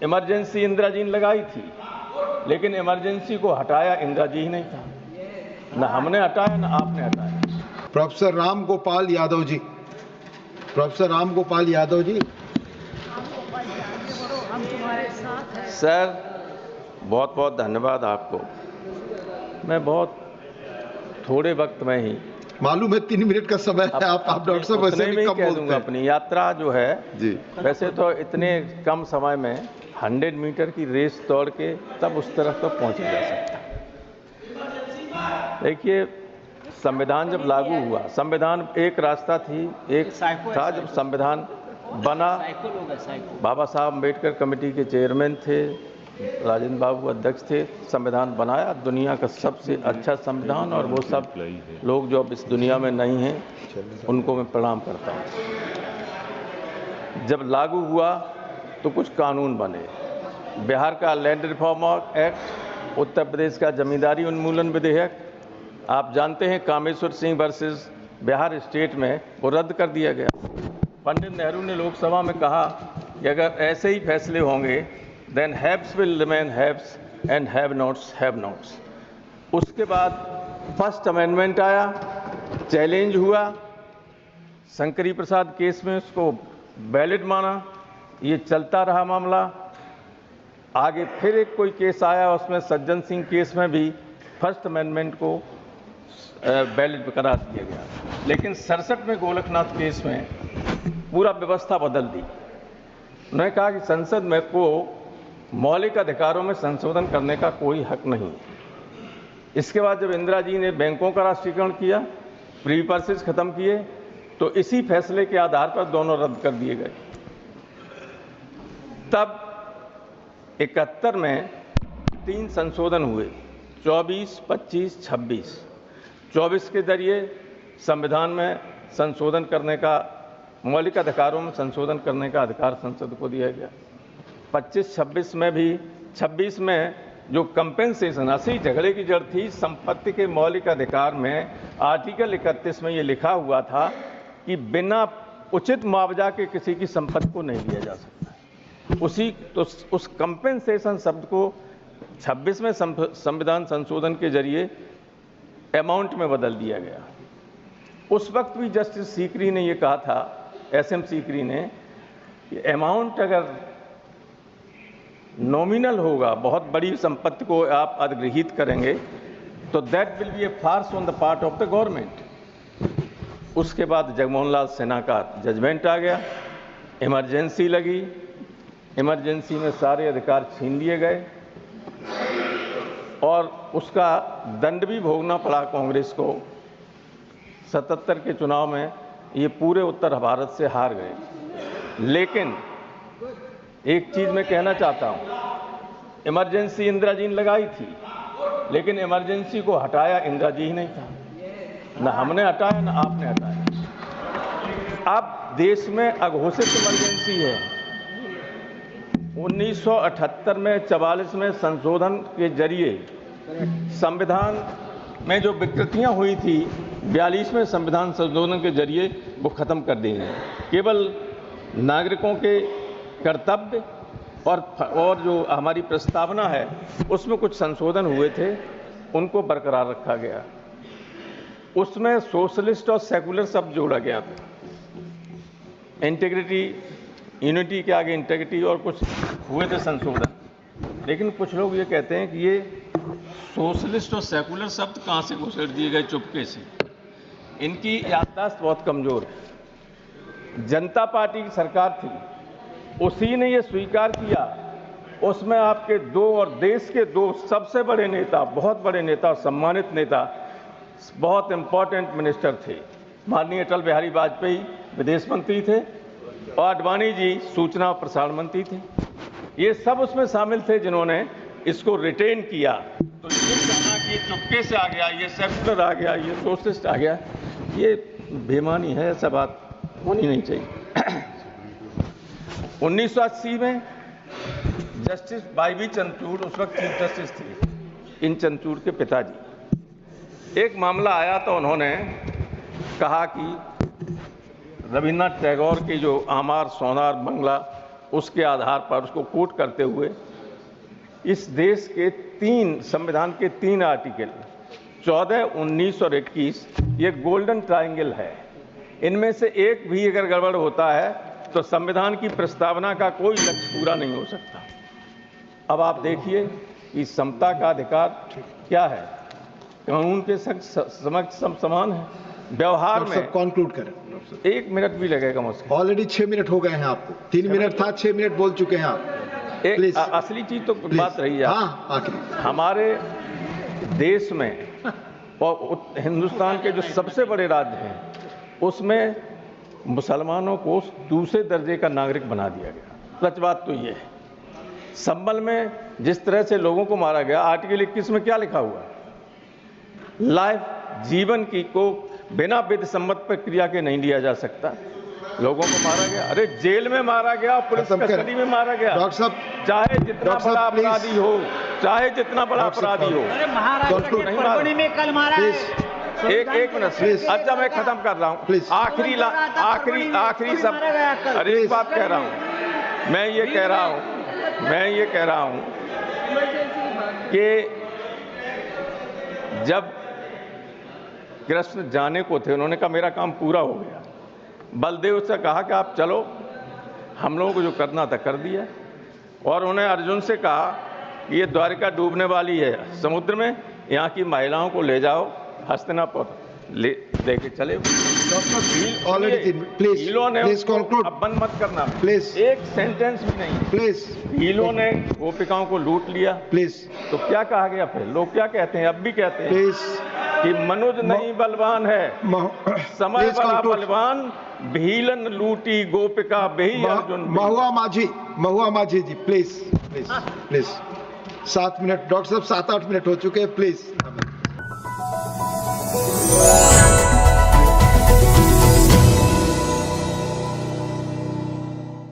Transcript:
Emergency Indira ji ने लगाई थी, लेकिन इमरजेंसी को हटाया इंदिरा जी ही नहीं था। न हमने हटाया न आपने हटाया। Professor Ram Gopal Yadav ji. Professor Ram Gopal Yadav ji. Sir बहुत बहुत धन्यवाद आपको। मैं बहुत थोड़े वक्त में ही, मालूम है 3 मिनट का समय है, आप डॉक्टर साहब वैसे भी कम कह दूंगा बोलते हैं। अपनी यात्रा जो है जी। वैसे तो इतने कम समय में 100 मीटर की रेस दौड़ के तब उस तरफ तक पहुंचा जा सकता है। देखिए, संविधान जब लागू हुआ, संविधान एक रास्ता थी, एक था जब संविधान बना। बाबा साहब अम्बेडकर कमेटी के चेयरमैन थे, राजेंद्र बाबू अध्यक्ष थे, संविधान बनाया, दुनिया का सबसे अच्छा संविधान, और वो सब लोग जो अब इस दुनिया में नहीं हैं उनको मैं प्रणाम करता हूँ। जब लागू हुआ तो कुछ कानून बने, बिहार का land reform act, Uttar Pradesh का जमींदारी उन्मूलन विधेयक, आप जानते हैं कामेश्वर सिंह वर्सेस बिहार स्टेट में वो रद्द कर दिया गया। पंडित नेहरू ने लोकसभा में कहा कि अगर ऐसे ही फैसले होंगे then haves will remain haves and have nots. उसके बाद फर्स्ट अमेंडमेंट आया, चैलेंज हुआ, शंकरी प्रसाद केस में उसको वैलिड माना, ये चलता रहा मामला। आगे फिर एक कोई केस आया, उसमें सज्जन सिंह केस में भी फर्स्ट अमेंडमेंट को वैलिड करार दिया गया। लेकिन 67 में गोलकनाथ केस में पूरा व्यवस्था बदल दी। उन्होंने कहा कि संसद में को मौलिक अधिकारों में संशोधन करने का कोई हक नहीं। इसके बाद जब इंदिरा जी ने बैंकों का राष्ट्रीयकरण किया, प्री पर्सेस खत्म किए, तो इसी फैसले के आधार पर दोनों रद्द कर दिए गए। तब 71 में 3 संशोधन हुए, 24, 25, 26। 24 के जरिए संविधान में संशोधन करने का, मौलिक अधिकारों में संशोधन करने का अधिकार संसद को दिया गया। 25, 26 में भी, 26 में जो कंपेंसेशन, असली झगड़े की जड़ थी संपत्ति के मौलिक अधिकार में, आर्टिकल 31 में ये लिखा हुआ था कि बिना उचित मुआवजा के किसी की संपत्ति को नहीं लिया जा सकता। उस कंपेंसेशन शब्द को 26 में संविधान संशोधन के जरिए अमाउंट में बदल दिया गया। उस वक्त भी जस्टिस सीकरी ने ये कहा था, SM सीकरी ने, कि अमाउंट अगर नॉमिनल होगा, बहुत बड़ी संपत्ति को आप अधिग्रहित करेंगे, तो that will be a farce on the part of the government. उसके बाद जगमोहन लाल सिन्हा का जजमेंट आ गया, इमरजेंसी लगी, इमरजेंसी में सारे अधिकार छीन लिए गए और उसका दंड भी भोगना पड़ा कांग्रेस को। 77 के चुनाव में ये पूरे उत्तर भारत से हार गए। लेकिन एक चीज मैं कहना चाहता हूं, इमरजेंसी इंदिरा जी ने लगाई थी, लेकिन इमरजेंसी को हटाया इंदिरा जी ही नहीं था। न हमने हटाया न आपने हटाया। अब देश में अघोषित इमरजेंसी है। 1978 में 44 में संशोधन के जरिए संविधान में जो विकृतियां हुई थी, 42 में संविधान संशोधन के जरिए वो खत्म कर दी हैं। केवल नागरिकों के कर्तव्य और जो हमारी प्रस्तावना है उसमें कुछ संशोधन हुए थे, उनको बरकरार रखा गया। उसमें सोशलिस्ट और सेकुलर शब्द जोड़ा गया था। इंटीग्रिटी, यूनिटी के आगे इंटीग्रिटी और कुछ हुए थे संशोधन। लेकिन कुछ लोग ये कहते हैं कि ये सोशलिस्ट और सेकुलर शब्द कहाँ से घुसेड़ दिए गए चुपके से। इनकी याददाश्त बहुत कमजोर है। जनता पार्टी की सरकार थी, उसी ने ये स्वीकार किया। उसमें आपके 2 और देश के 2 सबसे बड़े नेता, बहुत बड़े नेता, सम्मानित नेता, बहुत इंपॉर्टेंट मिनिस्टर थे। माननीय अटल बिहारी वाजपेयी विदेश मंत्री थे और आडवाणी जी सूचना और प्रसारण मंत्री थे। ये सब उसमें शामिल थे जिन्होंने इसको रिटेन किया। तो ये कहना कि चुपके से आ गया, ये सेकुलर आ गया, ये सोशलिस्ट आ गया, ये बेईमानी है, ऐसा बात होनी नहीं चाहिए। 1980 में जस्टिस वाई.बी. चंद्रचूड़ उस वक्त चीफ जस्टिस थे, इन चंद्रचूड़ के पिताजी। एक मामला आया तो उन्होंने कहा कि रविन्द्रनाथ टैगोर की जो आमार सोनार बंगला उसके आधार पर उसको कोट करते हुए इस देश के संविधान के 3 आर्टिकल 14, 19 और 21 ये गोल्डन ट्रायंगल है। इनमें से एक भी अगर गड़बड़ होता है तो संविधान की प्रस्तावना का कोई लक्ष्य पूरा नहीं हो सकता। अब आप देखिए कि समता का अधिकार क्या है, कानून के समक्ष सब समान है। व्यवहार में कंक्लूड करें। 1 मिनट भी लगेगा मुझको। ऑलरेडी 6 मिनट हो गए हैं आपको, 3 मिनट था, 6 मिनट बोल चुके हैं आप। एक असली चीज तो बात रही है। हाँ, आखिर हमारे देश में और हिंदुस्तान के जो सबसे बड़े राज्य हैं उसमें मुसलमानों को दूसरे दर्जे का नागरिक बना दिया गया। सच बात तो ये है। संभल में जिस तरह से लोगों को मारा गया, आर्टिकल 21 में क्या लिखा हुआ है? लाइफ, जीवन की को बिना विधि सम्मत प्रक्रिया के नहीं लिया जा सकता। लोगों को मारा गया, अरे जेल में मारा गया, पुलिस कस्टडी में मारा गया। डॉक्टर साहब, चाहे जितना बड़ा अपराधी हो, चाहे जितना बड़ा अपराधी हो। नहीं में कल मारा एक मिनट प्लीज। अच्छा, मैं खत्म कर रहा हूँ। आखिरी सब। अरे एक बात कह रहा हूँ, मैं ये कह रहा हूँ कि जब कृष्ण जाने को थे, उन्होंने कहा मेरा काम पूरा हो गया। बलदेव से कहा कि आप चलो, हम लोगों को जो करना था कर दिया। और उन्हें अर्जुन से कहा कि ये द्वारिका डूबने वाली है समुद्र में, यहाँ की महिलाओं को ले जाओ हस्तिनापुर, लेके चले। Already please conclude. अब बंद मत करना प्लीज। एक सेंटेंस भी नहीं प्लीज। भीलों ने गोपिकाओं को लूट लिया प्लीज। तो क्या कहा गया? फिर लोग क्या कहते हैं, अब भी कहते हैं प्लीज कि मनुज नहीं बलवान है, समय बड़ा बलवान, भीलन लूटी गोपिका बेही Arjun. Mahua Majhi ji, please please please. 7 minute doctor साहब, 7-8 मिनट हो चुके हैं, प्लीज।